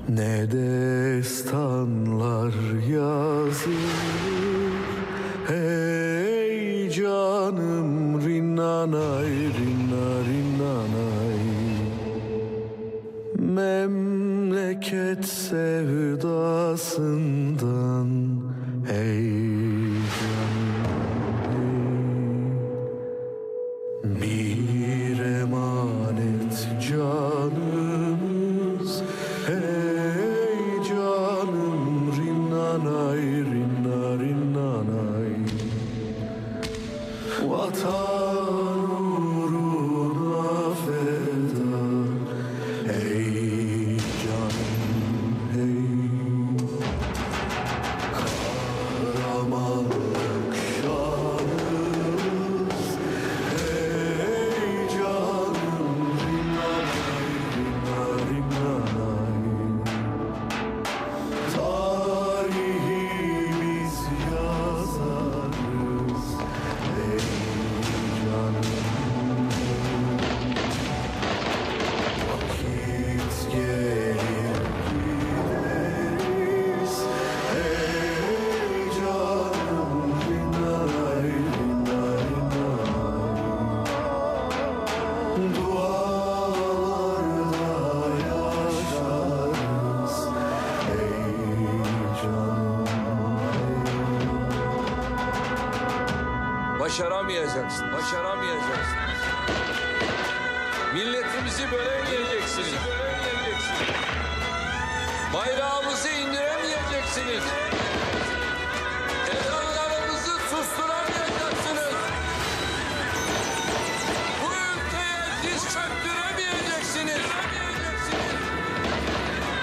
Ne destanlar yazılır, hey canım rinnanay, rinna rinnanay. Memleket sevdasından, hey canım hey. Bir emanet canımız, hey canım rinnanay, rinna rinnanay. Vatan uğruna feda, hey canım hey. Kahramanlık şanımız, hey canım rinnanay, rinna rinnanay. Tarihi biz yazarız, hey canım. Vakit gelir gideriz, hey canım rinnanay, rinna rinnanay. Dualarda yaşarız, hey canım hey. Başaramayacaksın, başaramayacaksın. Milletimizi bölemeyeceksiniz. Bayrağımızı indiremeyeceksiniz. Ezanlarımızı susturamayacaksınız. Bu ülkeye diz çöktüremeyeceksiniz.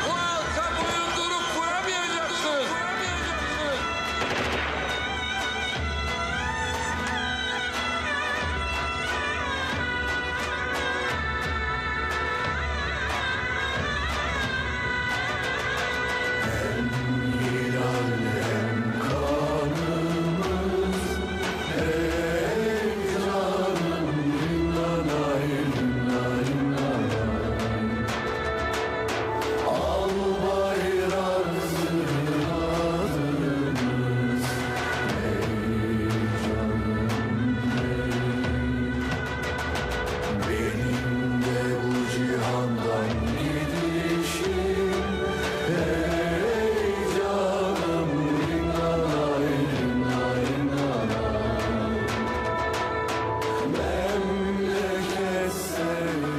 Bu halka boyundurup kuramayacaksınız. Hilal hem kanımız, hey canım rinnanay, rinna rinnanay. Al bayrak zırhladınız, hey canım hey. Benim de bu cihandan gidişim, hey canım rinnanay, rinna rinnanay. Memleket sevdasından.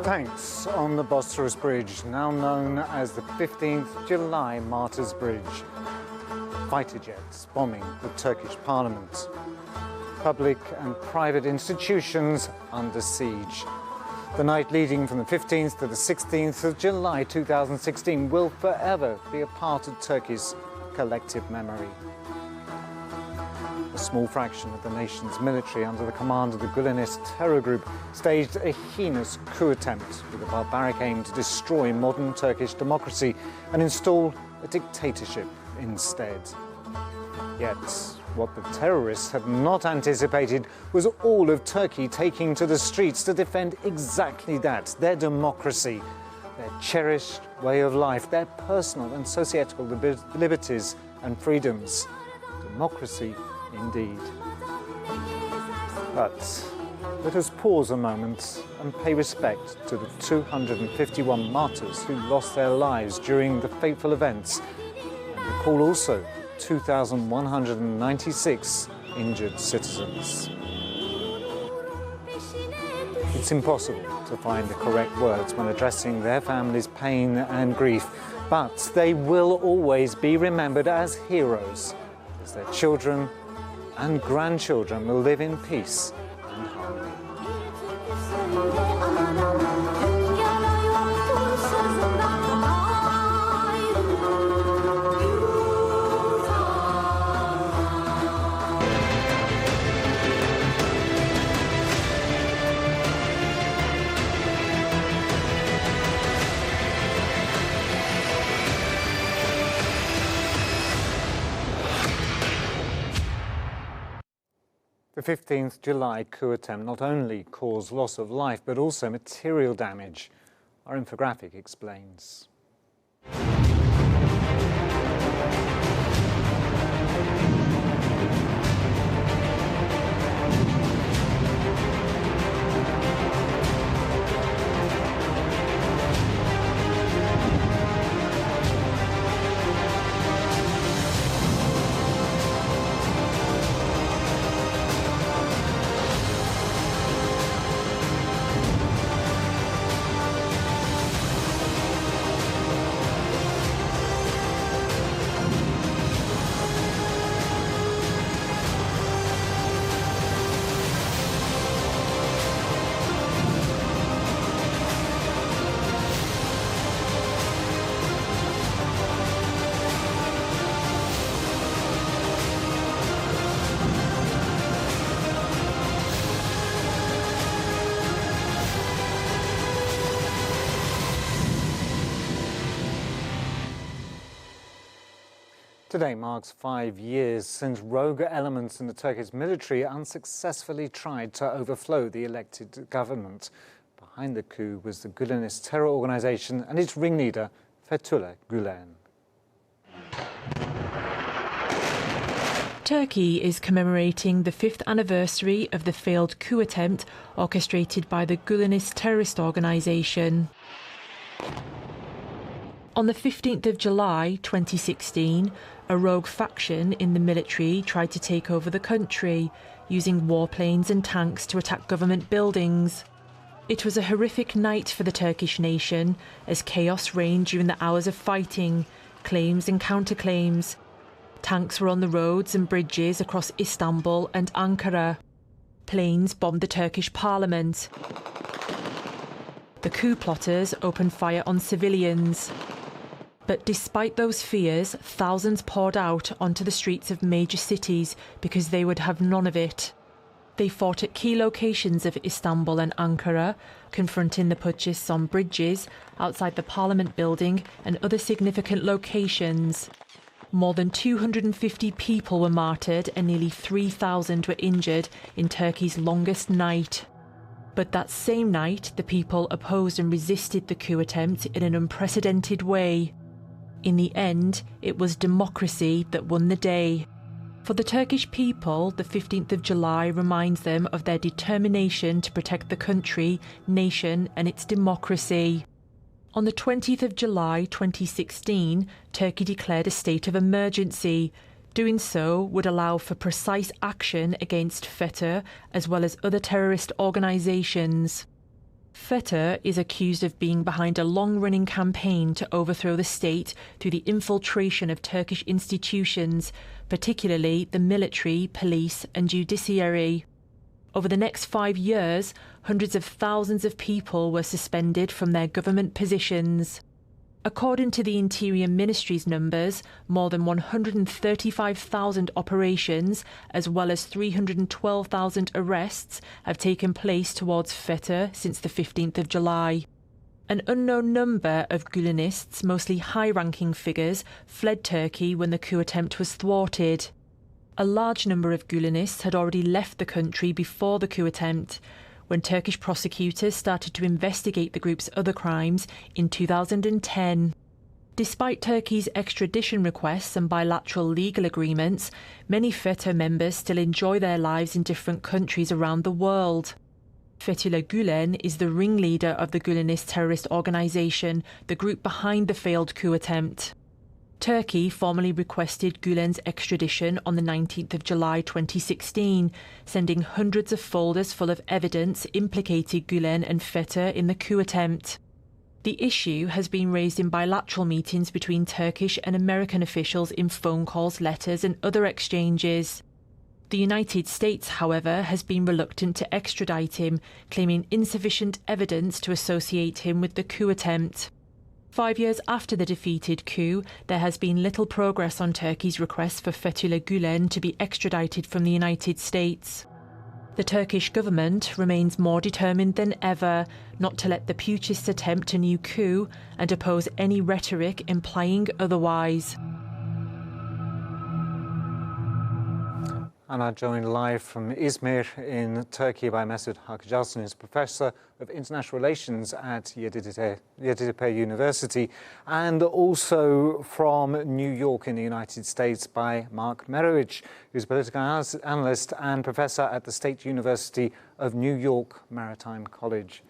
Tanks on the Bosphorus Bridge, now known as the 15th July Martyrs Bridge. Fighter jets bombing the Turkish parliament. Public and private institutions under siege. The night leading from the 15th to the 16th of July 2016 will forever be a part of Turkey's collective memory. A small fraction of the nation's military under the command of the Gülenist terror group staged a heinous coup attempt with a barbaric aim to destroy modern Turkish democracy and install a dictatorship instead. Yet, what the terrorists had not anticipated was all of Turkey taking to the streets to defend exactly that, their democracy, their cherished way of life, their personal and societal liberties and freedoms. Democracy indeed. But let us pause a moment and pay respect to the 251 martyrs who lost their lives during the fateful events, and recall also 2,196 injured citizens. It's impossible to find the correct words when addressing their families' pain and grief, but they will always be remembered as heroes, as their children and grandchildren will live in peace and harmony. The 15th July coup attempt not only caused loss of life but also material damage. Our infographic explains. Today marks 5 years since rogue elements in the Turkish military unsuccessfully tried to overthrow the elected government. Behind the coup was the Gülenist terror organization and its ringleader, Fethullah Gülen. Turkey is commemorating the 5th anniversary of the failed coup attempt orchestrated by the Gülenist terrorist organisation. On the 15th of July 2016, a rogue faction in the military tried to take over the country, using warplanes and tanks to attack government buildings. It was a horrific night for the Turkish nation, as chaos reigned during the hours of fighting, claims and counterclaims. Tanks were on the roads and bridges across Istanbul and Ankara. Planes bombed the Turkish parliament. The coup plotters opened fire on civilians. But despite those fears, thousands poured out onto the streets of major cities because they would have none of it. They fought at key locations of Istanbul and Ankara, confronting the putschists on bridges, outside the parliament building and other significant locations. More than 250 people were martyred and nearly 3,000 were injured in Turkey's longest night. But that same night, the people opposed and resisted the coup attempt in an unprecedented way. In the end, it was democracy that won the day. For the Turkish people, the 15th of July reminds them of their determination to protect the country, nation, and its democracy. On the 20th of July 2016, Turkey declared a state of emergency. Doing so would allow for precise action against FETÖ as well as other terrorist organisations. FETÖ is accused of being behind a long-running campaign to overthrow the state through the infiltration of Turkish institutions, particularly the military, police and judiciary. Over the next 5 years, hundreds of thousands of people were suspended from their government positions. According to the Interior Ministry's numbers, more than 135,000 operations, as well as 312,000 arrests, have taken place towards FETÖ since the 15th of July. An unknown number of Gülenists, mostly high-ranking figures, fled Turkey when the coup attempt was thwarted. A large number of Gülenists had already left the country before the coup attempt, when Turkish prosecutors started to investigate the group's other crimes in 2010. Despite Turkey's extradition requests and bilateral legal agreements, many FETÖ members still enjoy their lives in different countries around the world. Fethullah Gülen is the ringleader of the Gülenist terrorist organisation, the group behind the failed coup attempt. Turkey formally requested Gülen's extradition on the 19th of July 2016, sending hundreds of folders full of evidence implicating Gülen and FETÖ in the coup attempt. The issue has been raised in bilateral meetings between Turkish and American officials in phone calls, letters and other exchanges. The United States, however, has been reluctant to extradite him, claiming insufficient evidence to associate him with the coup attempt. 5 years after the defeated coup, there has been little progress on Turkey's request for Fethullah Gülen to be extradited from the United States. The Turkish government remains more determined than ever not to let the putschists attempt a new coup and oppose any rhetoric implying otherwise. And I'm joined live from Izmir in Turkey by Mesut ALJAZZAR, who's Professor of International Relations at Yeditepe University, and also from New York in the United States by Mark Merowich, who's a political analyst and Professor at the State University of New York Maritime College.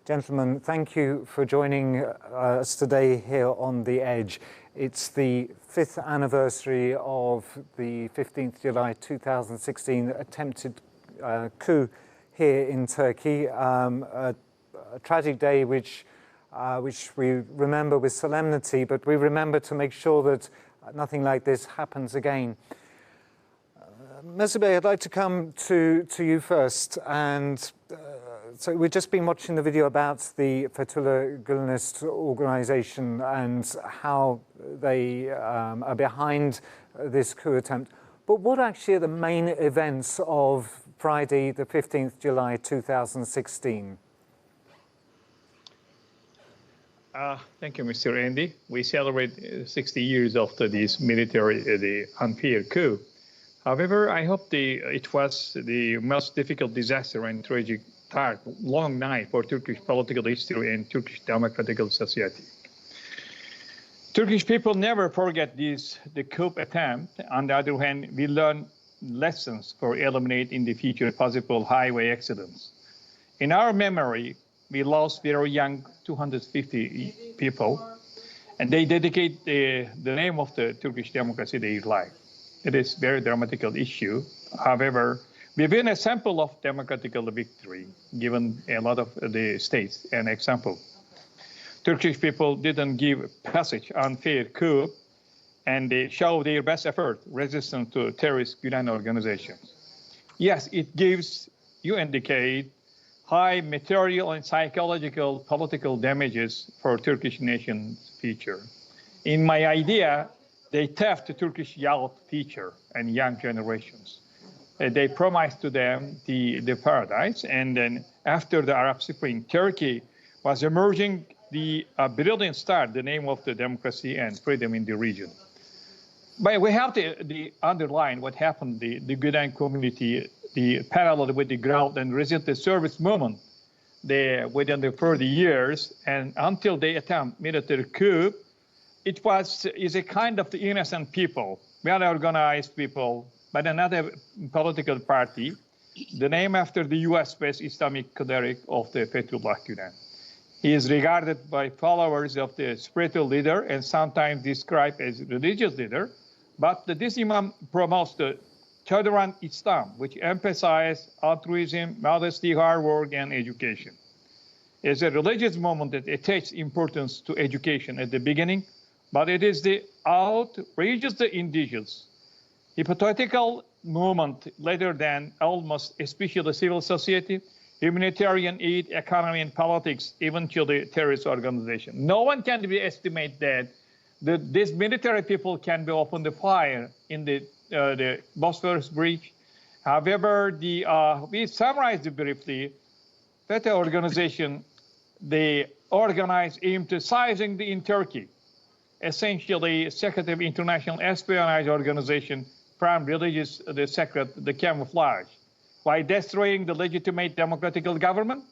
Gentlemen, thank you for joining us today here on The Edge. It's the 5th anniversary of the 15th July 2016 attempted coup here in Turkey, a tragic day which we remember with solemnity, but we remember to make sure that nothing like this happens again. Mesut Bey, I'd like to come to you first, and so we've just been watching the video about the Fethullah Gülenist organization and how they are behind this coup attempt. But what actually are the main events of Friday, the 15th July 2016? Thank you, Mr. Andy. We celebrate 60 years after this military, the unfair coup. However, I hope it was the most difficult disaster and tragic long night for Turkish political history and Turkish democratic society. Turkish people never forget the coup attempt. On the other hand, we learn lessons for eliminating the future possible highway accidents. In our memory, we lost very young 250 people, and they dedicate the name of the Turkish democracy their life. It is a very dramatical issue. However, we've been a sample of democratic victory, given a lot of the states an example. Turkish people didn't give passage unfair coup, and they show their best effort resistance to terrorist Gülen organizations. Yes, it gives, you indicate, high material and psychological political damages for Turkish nation's future. In my idea, they theft the Turkish youth future and young generations. They promised to them the paradise, and then after the Arab Spring, Turkey was emerging the brilliant star, the name of the democracy and freedom in the region. But we have to underline what happened, the Gülen community, the parallel with the ground and resistance service movement within the 30 years, and until they attempt military coup, it is a kind of the innocent people, well-organized people, but another political party, the name after the US-based Islamic cleric of the Fethullah Gülen. He is regarded by followers of the spiritual leader and sometimes described as religious leader, but this imam promotes the tolerant Islam, which emphasizes altruism, modesty, hard work, and education. It's a religious movement that attaches importance to education at the beginning, but it is the outrageous indigenous hypothetical movement later than almost, especially civil society, humanitarian aid, economy, and politics, even to the terrorist organization. No one can estimate that these military people can be open the fire in the Bosphorus Bridge. However, we summarize it briefly. That organization, they organized emphasizing in Turkey, essentially secretive international espionage organization from religious, the secret, the camouflage, by destroying the legitimate democratic government,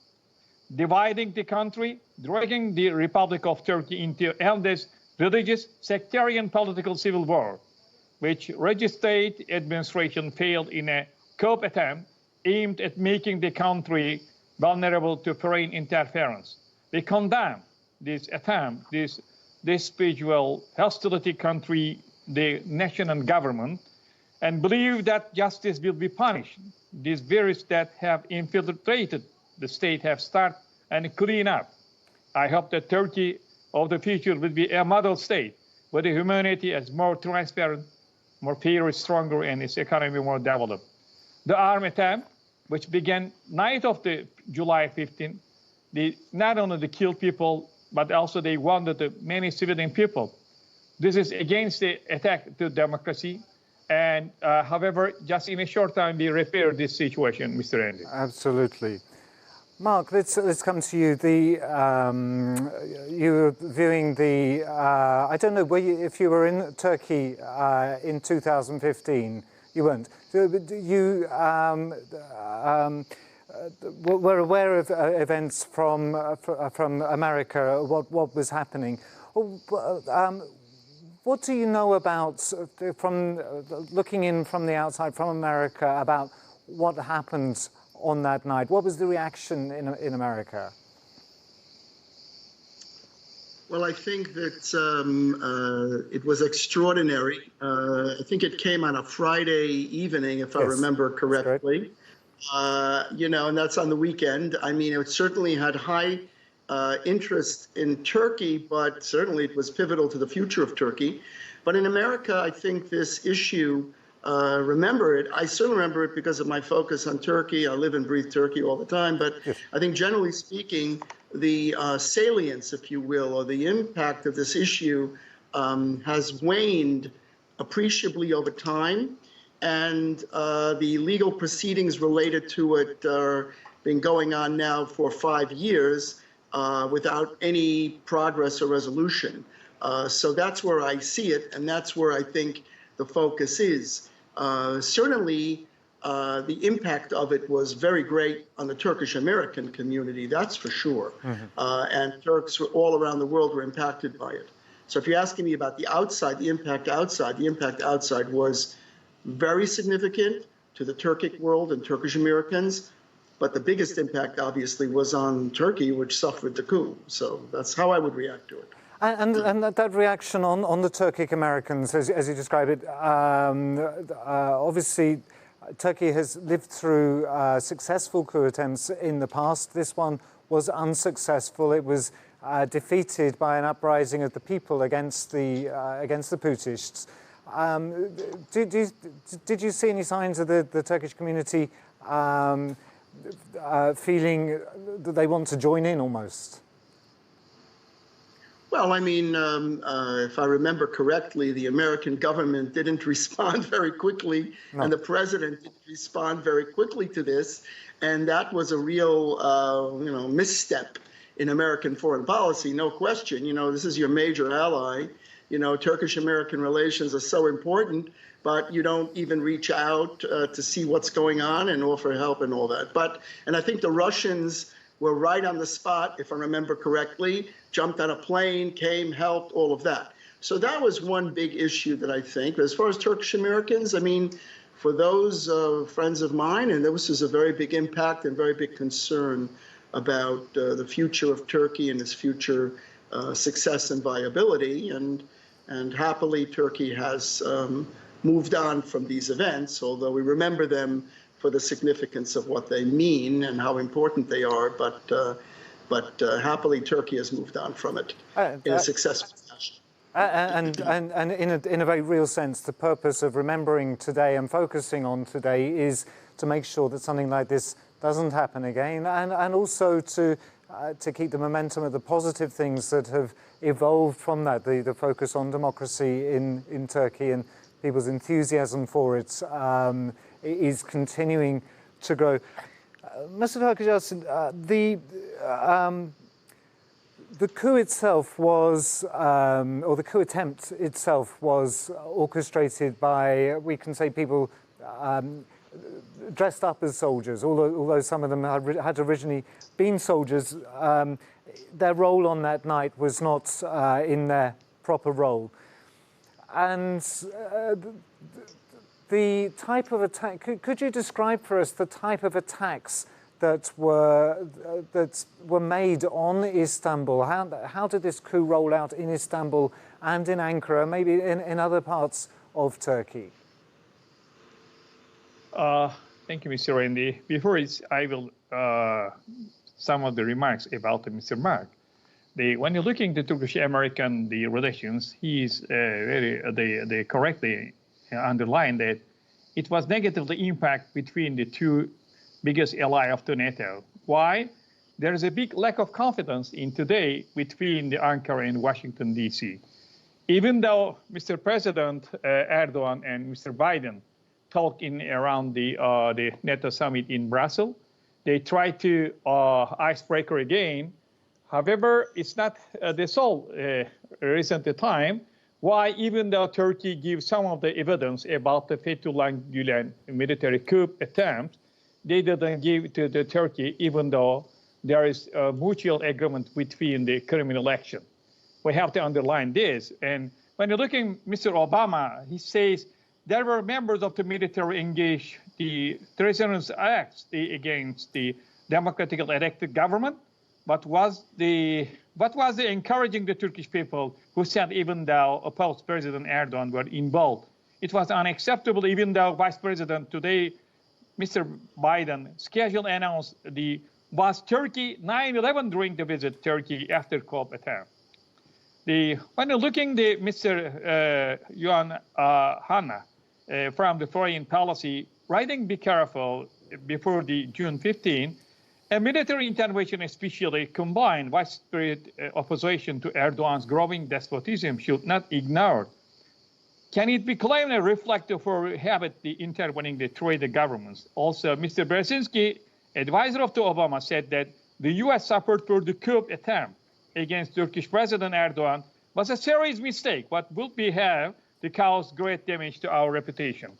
dividing the country, dragging the Republic of Turkey into endless religious, sectarian, political civil war, which registered administration failed in a coup attempt aimed at making the country vulnerable to foreign interference. We condemn this attempt, this spiritual hostility country, the national government, and believe that justice will be punished. These virus that have infiltrated the state have started and clean up. I hope that Turkey of the future will be a model state where the humanity is more transparent, more fair, stronger, and its economy more developed. The armed attempt, which began night of the July 15th, they not only killed people, but also they wounded many civilian people. This is against the attack to democracy. And however, just in a short time, we repair this situation, Mr. Andy. Absolutely. Mark, let's come to you. You were viewing I don't know if you were in Turkey in 2015 You weren't. You were aware of events from America, what was happening. What do you know about, from looking in from the outside, from America, about what happened on that night? What was the reaction in America? Well, I think that it was extraordinary. I think it came on a Friday evening, if I remember correctly. You know, and that's on the weekend. I mean, it certainly had high interest in Turkey, but certainly it was pivotal to the future of Turkey. But in America, I think this issue, I certainly remember it because of my focus on Turkey. I live and breathe Turkey all the time. But I think generally speaking, the salience, if you will, or the impact of this issue has waned appreciably over time. And the legal proceedings related to it are been going on now for 5 years without any progress or resolution. So that's where I see it, and that's where I think the focus is. Certainly, the impact of it was very great on the Turkish-American community, that's for sure. And Turks all around the world were impacted by it. So if you're asking me about the outside, the impact outside was very significant to the Turkic world and Turkish Americans, but the biggest impact obviously was on Turkey, which suffered the coup. So that's how I would react to it. And that reaction on the Turkic Americans, as you describe it, obviously Turkey has lived through successful coup attempts in the past. This one was unsuccessful. It was defeated by an uprising of the people against the Putists. Did you see any signs of the Turkish community feeling that they want to join in almost? Well, I mean, if I remember correctly, the American government didn't respond very quickly, and the president didn't respond very quickly to this, and that was a real, misstep in American foreign policy, no question. You know, this is your major ally. You know, Turkish-American relations are so important, but you don't even reach out to see what's going on and offer help and all that. And I think the Russians were right on the spot, if I remember correctly, jumped on a plane, came, helped, all of that. So that was one big issue that I think. As far as Turkish Americans, I mean, for those friends of mine, and this is a very big impact and very big concern about the future of Turkey and its future success and viability. And happily, Turkey has moved on from these events, although we remember them for the significance of what they mean and how important they are. But happily, Turkey has moved on from it in a successful fashion. And in a very real sense, the purpose of remembering today and focusing on today is to make sure that something like this doesn't happen again, and also to keep the momentum of the positive things that have evolved from that, the focus on democracy in Turkey and people's enthusiasm for it is continuing to grow. Mr. Turkish, the coup itself was, or the coup attempt itself was orchestrated by, we can say, people dressed up as soldiers, although some of them had originally been soldiers. Their role on that night was not in their proper role. And the type of attack, could you describe for us the type of attacks that were made on Istanbul? How did this coup roll out in Istanbul and in Ankara, maybe in other parts of Turkey? Thank you, Mr. Randy. Before I will some of the remarks about Mr. Mark. When you're looking at the Turkish-American relations, he is they correctly underlined that it was negatively impact between the two biggest ally of the NATO. Why? There is a big lack of confidence in today between the Ankara and Washington, D.C. Even though Mr. President Erdogan and Mr. Biden talked around the NATO summit in Brussels, they tried to icebreaker again. However, it's not the sole recent time why, even though Turkey gives some of the evidence about the Fethullah Gülen military coup attempt, they didn't give it to the Turkey, even though there is a mutual agreement between the criminal action. We have to underline this. And when you're looking at Mr. Obama, he says there were members of the military engaged the treasonous acts against the democratically elected government. What was the encouraging the Turkish people who said even though opposed President Erdogan were involved? It was unacceptable, even though Vice President today, Mr. Biden, scheduled announced was Turkey 9/11 during the visit Turkey after Coup attempt. When you're looking at Mr. Yuan Hanna from the foreign policy, writing "Be careful" before the June 15, a military intervention, especially combined widespread opposition to Erdogan's growing despotism, should not be ignored. Can it be claimed a reflective for habit the intervening the trade governments? Also, Mr. Brzezinski, advisor of the Obama, said that the U.S. support for the coup attempt against Turkish President Erdogan was a serious mistake, what would have to cause great damage to our reputation.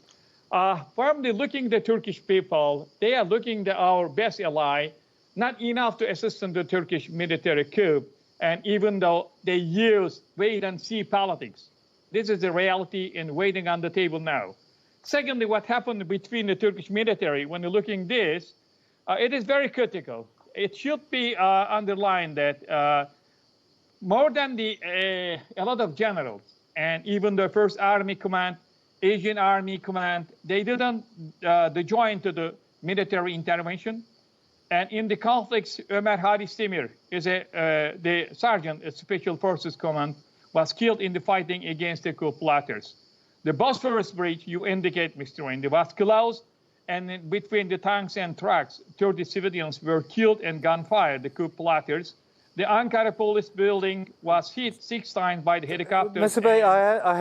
From looking at the Turkish people, they are looking at our best ally, not enough to assist in the Turkish military coup, and even though they use wait-and-see politics. This is the reality in waiting on the table now. Secondly, what happened between the Turkish military, when you're looking at this, it is very critical. It should be underlined that more than a lot of generals, and even the First Army Command, Asian Army Command, they didn't join to the military intervention. And in the conflicts, Ömer Halis Demir is the sergeant at Special Forces Command, was killed in the fighting against the coup plotters. The Bosphorus Bridge, you indicate, Mr. Randy, was closed, and between the tanks and trucks, 30 civilians were killed and gunfire, the coup plotters. The Ankara police building was hit 6 times by the helicopters. Mr. Bey, I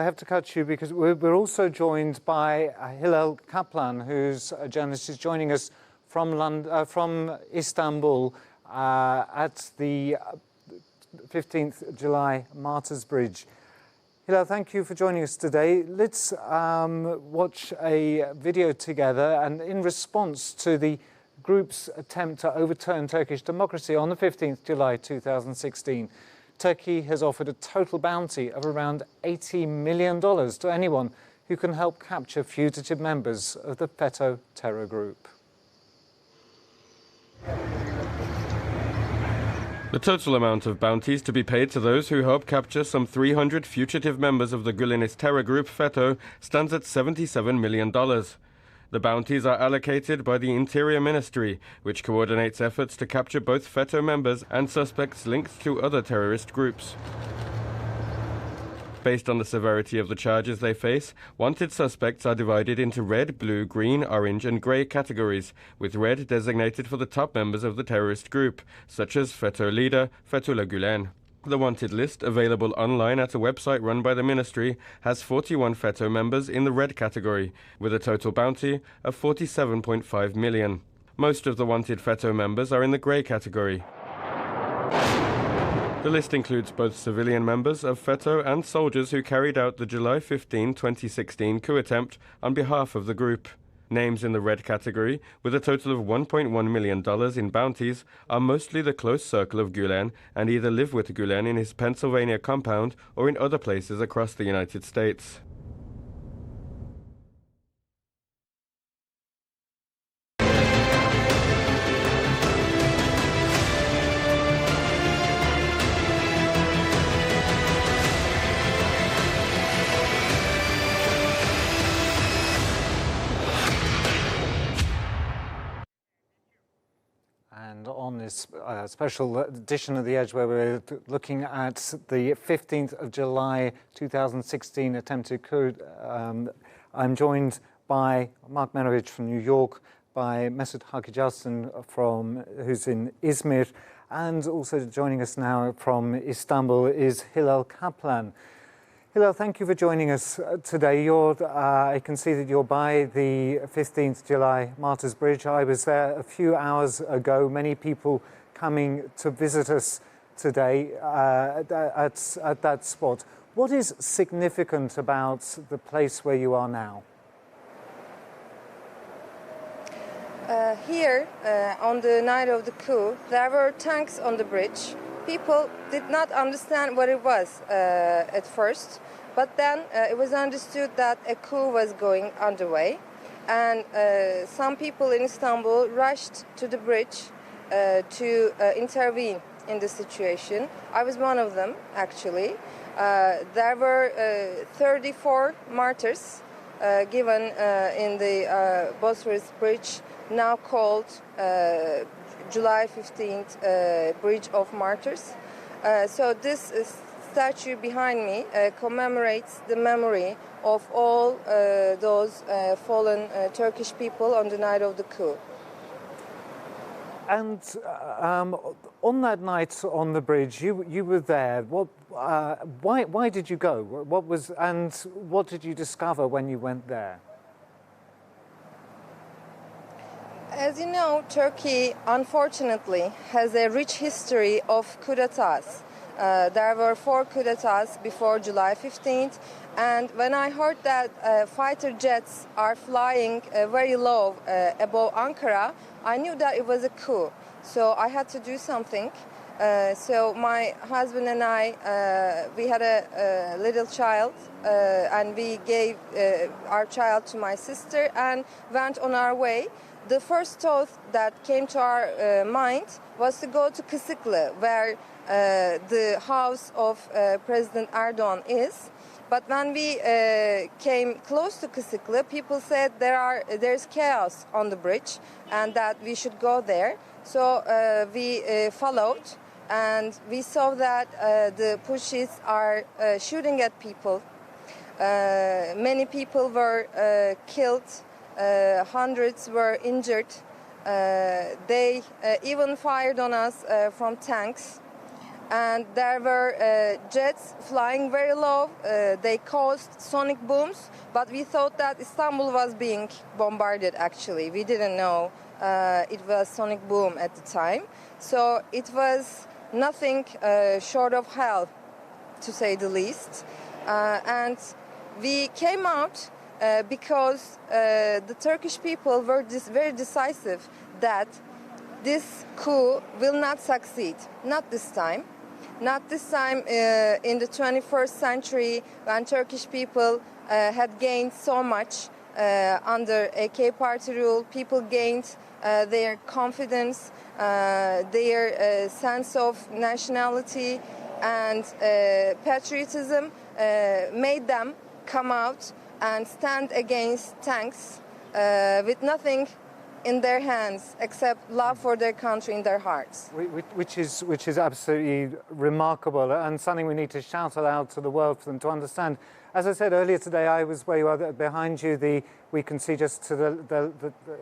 have to cut you because we're also joined by Hilal Kaplan, who's a journalist, is joining us from Istanbul at the 15th July Martyrs Bridge. Hilal, thank you for joining us today. Let's watch a video together, and in response to the group's attempt to overturn Turkish democracy on the 15th July 2016, Turkey has offered a total bounty of around $80 million to anyone who can help capture fugitive members of the FETÖ terror group. The total amount of bounties to be paid to those who help capture some 300 fugitive members of the Gülenist terror group FETÖ stands at $77 million. The bounties are allocated by the Interior Ministry, which coordinates efforts to capture both FETÖ members and suspects linked to other terrorist groups. Based on the severity of the charges they face, wanted suspects are divided into red, blue, green, orange and grey categories, with red designated for the top members of the terrorist group, such as FETÖ leader Fethullah Gülen. The wanted list, available online at a website run by the ministry, has 41 FETÖ members in the red category, with a total bounty of $47.5 million. Most of the wanted FETÖ members are in the grey category. The list includes both civilian members of FETÖ and soldiers who carried out the July 15, 2016 coup attempt on behalf of the group. Names in the red category, with a total of $1.1 million in bounties, are mostly the close circle of Gülen and either live with Gülen in his Pennsylvania compound or in other places across the United States. And on this special edition of The Edge, where we're looking at the 15th of July 2016 attempted coup, I'm joined by Mark Menovich from New York, by Mesut Hakijaslan who's in Izmir, and also joining us now from Istanbul is Hilal Kaplan. Hilal, thank you for joining us today. I can see that you're by the 15th July Martyrs Bridge. I was there a few hours ago, many people coming to visit us today at that spot. What is significant about the place where you are now? Here, on the night of the coup, there were tanks on the bridge. People did not understand what it was at first, but then it was understood that a coup was going underway, and some people in Istanbul rushed to the bridge to intervene in the situation. I was one of them, actually. There were 34 martyrs given in the Bosphorus Bridge, now called July 15th Bridge of Martyrs. So this statue behind me commemorates the memory of all those fallen Turkish people on the night of the coup. And on that night on the bridge, you were there. Why did you go? What did you discover when you went there? As you know, Turkey, unfortunately, has a rich history of coup d'etats. There were 4 coup d'etats before July 15th, and when I heard that fighter jets are flying very low above Ankara, I knew that it was a coup. So I had to do something. So my husband and I, we had a little child, and we gave our child to my sister and went on our way. The first thought that came to our mind was to go to Kısıklı, where the house of President Erdogan is. But when we came close to Kısıklı, people said there's chaos on the bridge and that we should go there. So we followed, and we saw that the Pushis are shooting at people. Many people were killed. Hundreds were injured. They even fired on us from tanks. And there were jets flying very low. They caused sonic booms, but we thought that Istanbul was being bombarded, actually. We didn't know it was sonic boom at the time. So it was nothing short of hell, to say the least. And we came out because the Turkish people were very decisive that this coup will not succeed. Not this time. Not this time in the 21st century, when Turkish people had gained so much under AK party rule. People gained their confidence, their sense of nationality and patriotism made them come out and stand against tanks with nothing in their hands except love for their country in their hearts. Which is absolutely remarkable, and something we need to shout aloud to the world for them to understand. As I said earlier today, I was where you are behind you. We can see just to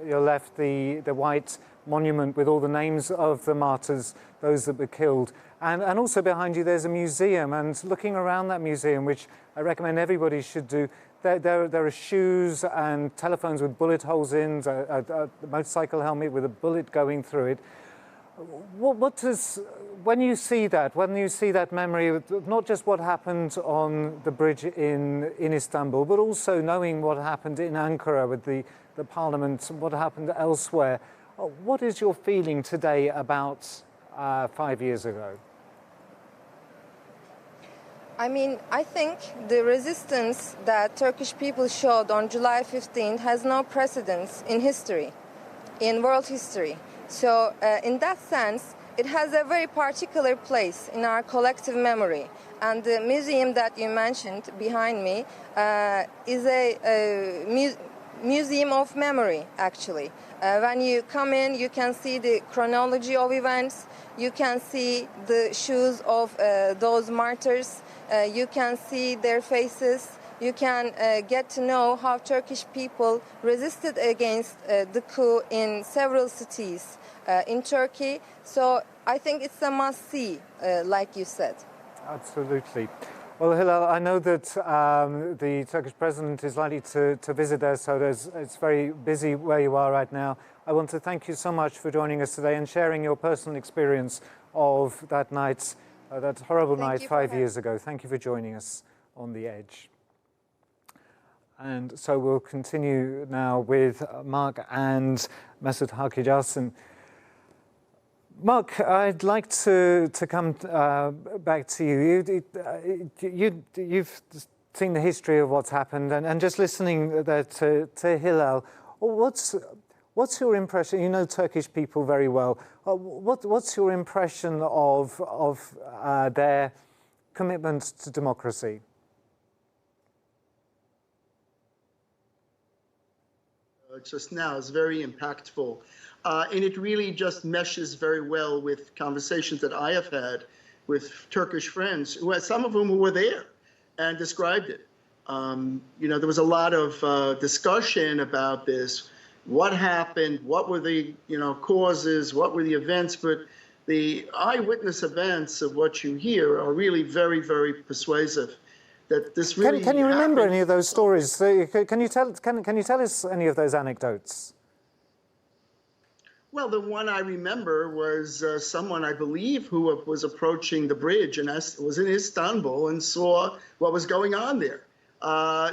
your left the white monument with all the names of the martyrs, those that were killed. And also behind you there's a museum, and looking around that museum, which I recommend everybody should do, there are shoes and telephones with bullet holes in, a motorcycle helmet with a bullet going through it. When you see that memory of not just what happened on the bridge in Istanbul, but also knowing what happened in Ankara with the parliament, what happened elsewhere, what is your feeling today about 5 years ago? I mean, I think the resistance that Turkish people showed on July 15 has no precedence in history, in world history. So in that sense, it has a very particular place in our collective memory. And the museum that you mentioned behind me is a museum of memory, actually. When you come in, you can see the chronology of events. You can see the shoes of those martyrs. You can see their faces. You can get to know how Turkish people resisted against the coup in several cities in Turkey. So I think it's a must-see, like you said. Absolutely. Well, Hilal, I know that the Turkish president is likely to visit there, so it's very busy where you are right now. I want to thank you so much for joining us today and sharing your personal experience of that night, that horrible night 5 years ago. Thank you for joining us on The Edge. And so we'll continue now with Mark and Mesut Hakijas. And Mark, I'd like to come back to you. You've seen the history of what's happened, and just listening there to Hilal, what's your impression? You know Turkish people very well. What's your impression of their commitment to democracy? Just now is very impactful. And it really just meshes very well with conversations that I have had with Turkish friends, some of whom who were there and described it. You know, there was a lot of discussion about this. What happened? What were the causes? What were the events? But the eyewitness events of what you hear are really very, very persuasive. That this really can you remember any of those stories? Can you tell us any of those anecdotes? Well, the one I remember was someone, I believe, who was approaching the bridge and was in Istanbul and saw what was going on there.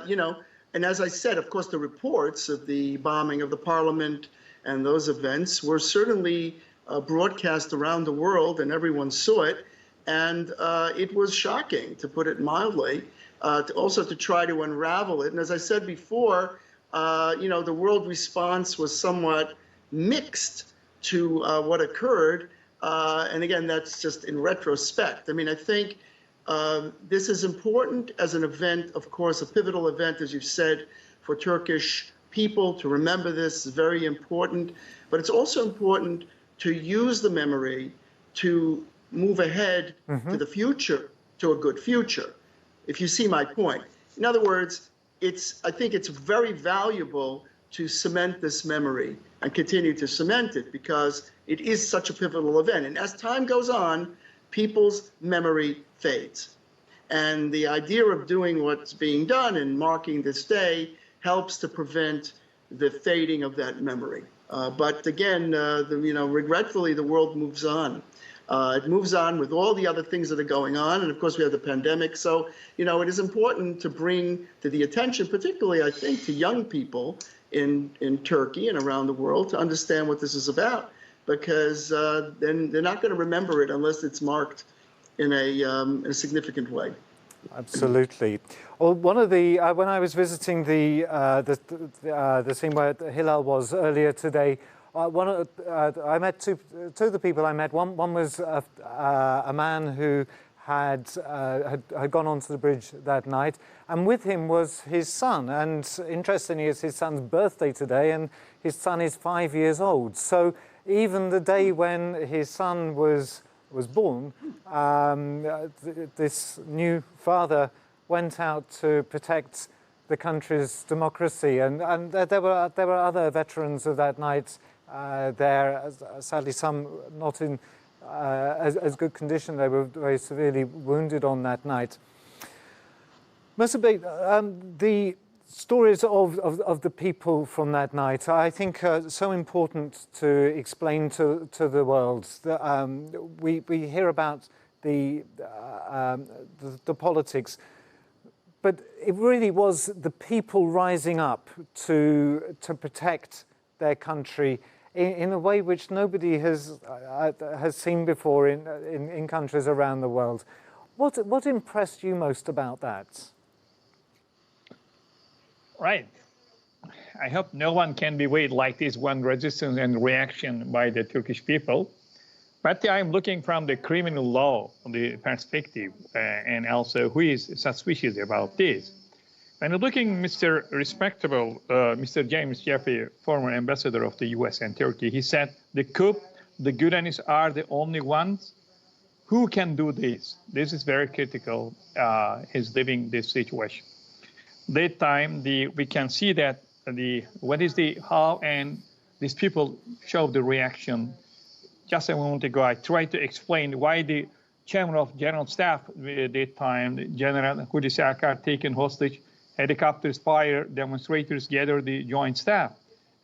You know, and as I said, of course, the reports of the bombing of the parliament and those events were certainly broadcast around the world, and everyone saw it. And it was shocking, to put it mildly, also to try to unravel it. And as I said before, you know, the world response was somewhat mixed to what occurred. And again, that's just in retrospect. I mean, I think this is important as an event, of course, a pivotal event, as you've said, for Turkish people to remember this is very important. But it's also important to use the memory to move ahead to the future, to a good future, if you see my point. In other words, I think it's very valuable to cement this memory and continue to cement it because it is such a pivotal event. And as time goes on, people's memory fades. And the idea of doing what's being done and marking this day helps to prevent the fading of that memory. But again, regretfully, the world moves on. It moves on with all the other things that are going on. And of course, we have the pandemic. So, you know, it is important to bring to the attention, particularly, I think, to young people in Turkey and around the world to understand what this is about, because then they're not going to remember it unless it's marked in a significant way. Absolutely. Well, one of the when I was visiting the scene where Hilal was earlier today, I met two of the people I met. One was a man who had gone onto the bridge that night, and with him was his son. And interestingly, it's his son's birthday today, and his son is 5 years old. So even the day when his son was born, this new father went out to protect the country's democracy, and there were other veterans of that night there. Sadly, some not in as good condition. They were very severely wounded on that night. Mesut Bey, the stories of the people from that night, I think, are so important to explain to the world. We hear about the politics, but it really was the people rising up to protect their country in a way which nobody has seen before in countries around the world. What impressed you most about that? Right. I hope no one can be weighed like this one resistance and reaction by the Turkish people. But I'm looking from the criminal law the perspective and also who is suspicious about this. When looking, Mr. Respectable, Mr. James Jeffrey, former ambassador of the US and Turkey, he said the coup, the Gülenists are the only ones who can do this. This is very critical, is living this situation. That time, we can see that how and these people show the reaction. Just a moment ago, I tried to explain why the chairman of general staff at that time, General Hulusi Akar, taken hostage. Helicopters fire, demonstrators gather the joint staff.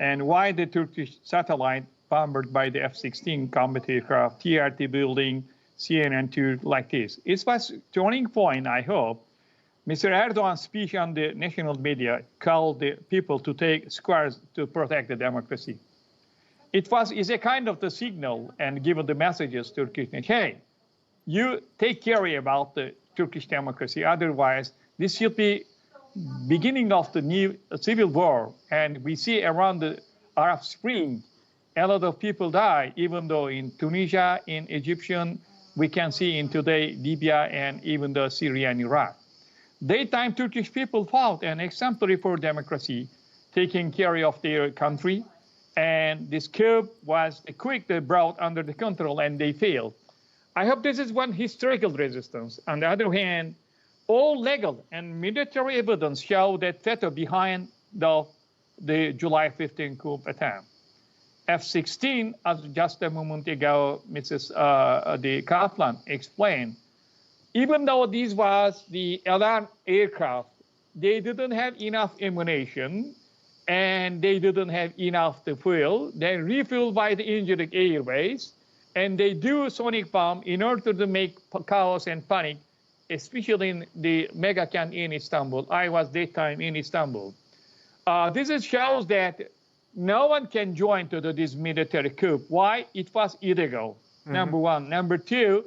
And why the Turkish satellite bombarded by the F-16 combat aircraft, TRT building, CNN tour like this? It was a turning point, I hope. Mr. Erdogan's speech on the national media called the people to take squares to protect the democracy. Is a kind of the signal and given the messages to Turkish, hey, you take care about the Turkish democracy, otherwise this should be beginning of the new civil war. And we see around the Arab Spring, a lot of people die, even though in Tunisia, in Egyptian, we can see in today Libya and even the Syria and Iraq. Daytime Turkish people fought an exemplary for democracy, taking care of their country. And this coup was quick, they brought under the control and they failed. I hope this is one historical resistance. On the other hand, all legal and military evidence show that FETÖ behind the July 15 coup attempt. F-16, as just a moment ago, Mrs. Kaplan explained, even though this was the alarm aircraft, they didn't have enough ammunition and they didn't have enough to fuel. They refueled by the injured airways, and they do sonic bomb in order to make chaos and panic, especially in the mega camp in Istanbul. I was that time in Istanbul. This shows that no one can join to this military coup. Why? It was illegal, number one. Number two,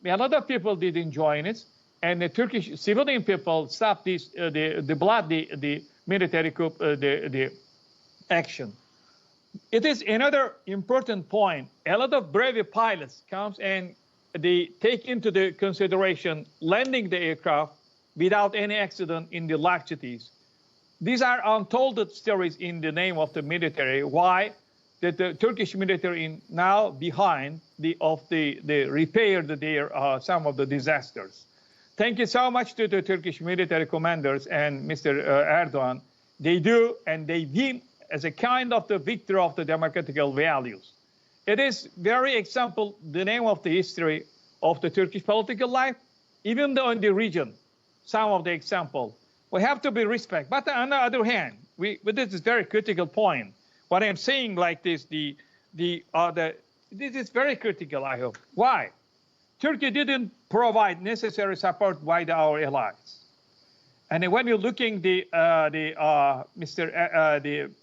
a lot of people didn't join it, and the Turkish civilian people stopped this, the military coup, the action. It is another important point. A lot of brave pilots comes and they take into the consideration landing the aircraft without any accident in the large cities. These are untold stories in the name of the military. Why? That the Turkish military now behind the repaired their some of the disasters. Thank you so much to the Turkish military commanders and Mr. Erdogan. They do, and they win as a kind of the victory of the democratic values. It is very example, the name of the history of the Turkish political life, even though in the region, some of the example. We have to be respect. But on the other hand, this is very critical point. What I'm saying like this, this is very critical, I hope. Why? Turkey didn't provide necessary support by our allies. And when you're looking the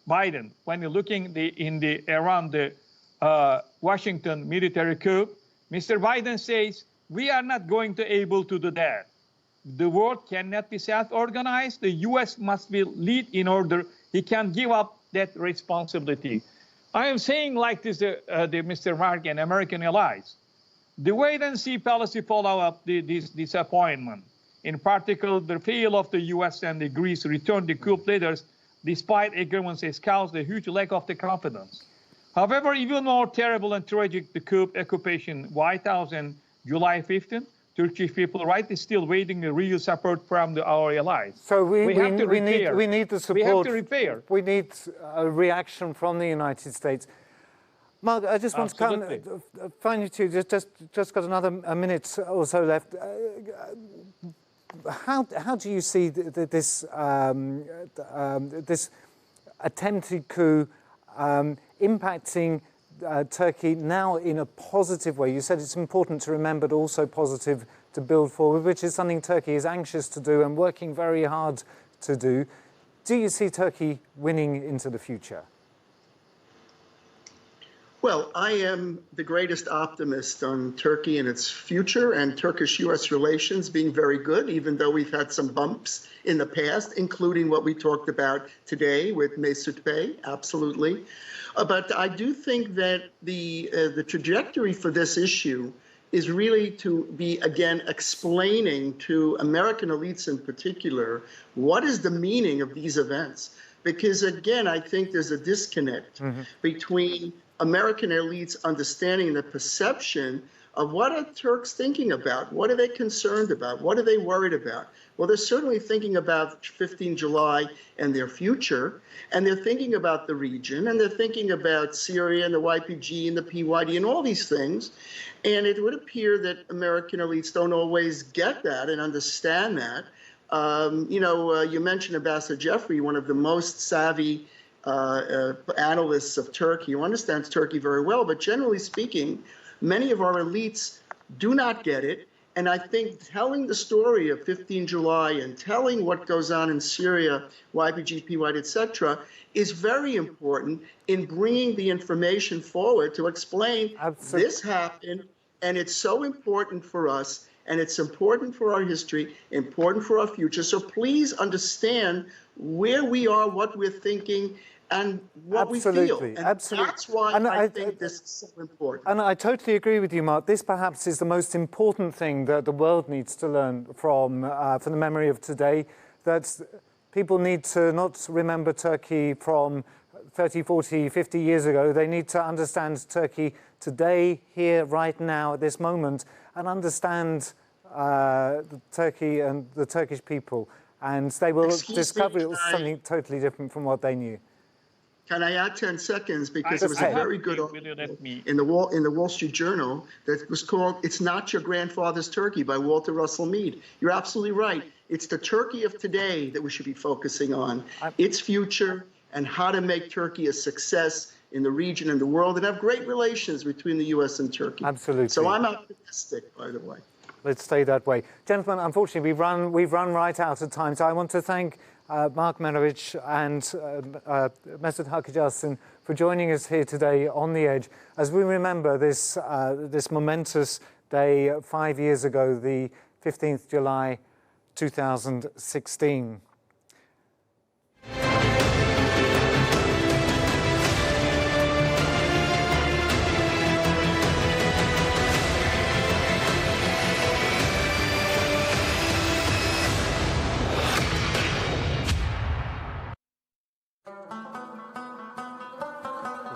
Biden, when you're looking around the Washington military coup, Mr. Biden says we are not going to able to do that. The world cannot be self-organized. The U.S. must be lead in order. He can't give up that responsibility. I am saying like this, Mr. Mark and American allies. The wait-and-see policy follow up this disappointment. In particular, the failure of the U.S. and the Greece return the coup leaders, despite agreements, has caused a huge lack of the confidence. However, even more terrible and tragic, the coup occupation White House on July 15th, Turkish people rightly still waiting the real support from our allies. So we need the support. We have to repair. We need a reaction from the United States. Mark, I just want to find you two. Just got another minute or so left. How do you see this attempted coup impacting Turkey now in a positive way? You said it's important to remember, but also positive to build forward, which is something Turkey is anxious to do and working very hard to do. Do you see Turkey winning into the future? Well, I am the greatest optimist on Turkey and its future, and Turkish-U.S. relations being very good, even though we've had some bumps in the past, including what we talked about today with Mesut Bey, absolutely. But I do think that the trajectory for this issue is really to be, again, explaining to American elites in particular, what is the meaning of these events? Because, again, I think there's a disconnect between American elites understanding the perception of what are Turks thinking about? What are they concerned about? What are they worried about? Well, they're certainly thinking about 15 July and their future, and they're thinking about the region, and they're thinking about Syria and the YPG and the PYD and all these things. And it would appear that American elites don't always get that and understand that. You mentioned Ambassador Jeffrey, one of the most savvy analysts of Turkey, who understands Turkey very well, but generally speaking, many of our elites do not get it. And I think telling the story of 15 July and telling what goes on in Syria, YPG, PYD, etc., is very important in bringing the information forward to explain this happened, and it's so important for us, and it's important for our history, important for our future. So please understand where we are, what we're thinking, and what we feel. And that's why I think this is so important. And I totally agree with you, Mark. This perhaps is the most important thing that the world needs to learn from the memory of today, that people need to not remember Turkey from 30, 40, 50 years ago. They need to understand Turkey today, here, right now, at this moment, and understand Turkey and the Turkish people. And they will discover it was something totally different from what they knew. Can I add 10 seconds? Because it was a very good article in the Wall Street Journal that was called "It's Not Your Grandfather's Turkey" by Walter Russell Mead. You're absolutely right. It's the Turkey of today that we should be focusing on, its future, and how to make Turkey a success in the region and the world, and have great relations between the U.S. and Turkey. Absolutely. So I'm optimistic, by the way. Let's stay that way. Gentlemen, unfortunately, we've run right out of time, so I want to thank Mark Menovich and Mesut Hakijassin for joining us here today on The Edge as we remember this, this momentous day 5 years ago, the 15th July 2016.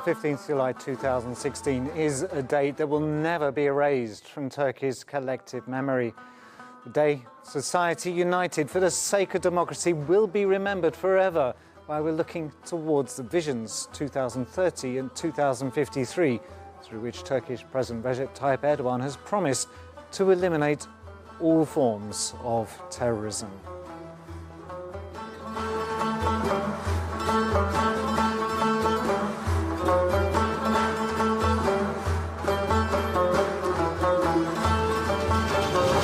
The 15th July 2016 is a date that will never be erased from Turkey's collective memory. The day society united for the sake of democracy will be remembered forever while we're looking towards the visions 2030 and 2053, through which Turkish President Recep Tayyip Erdogan has promised to eliminate all forms of terrorism.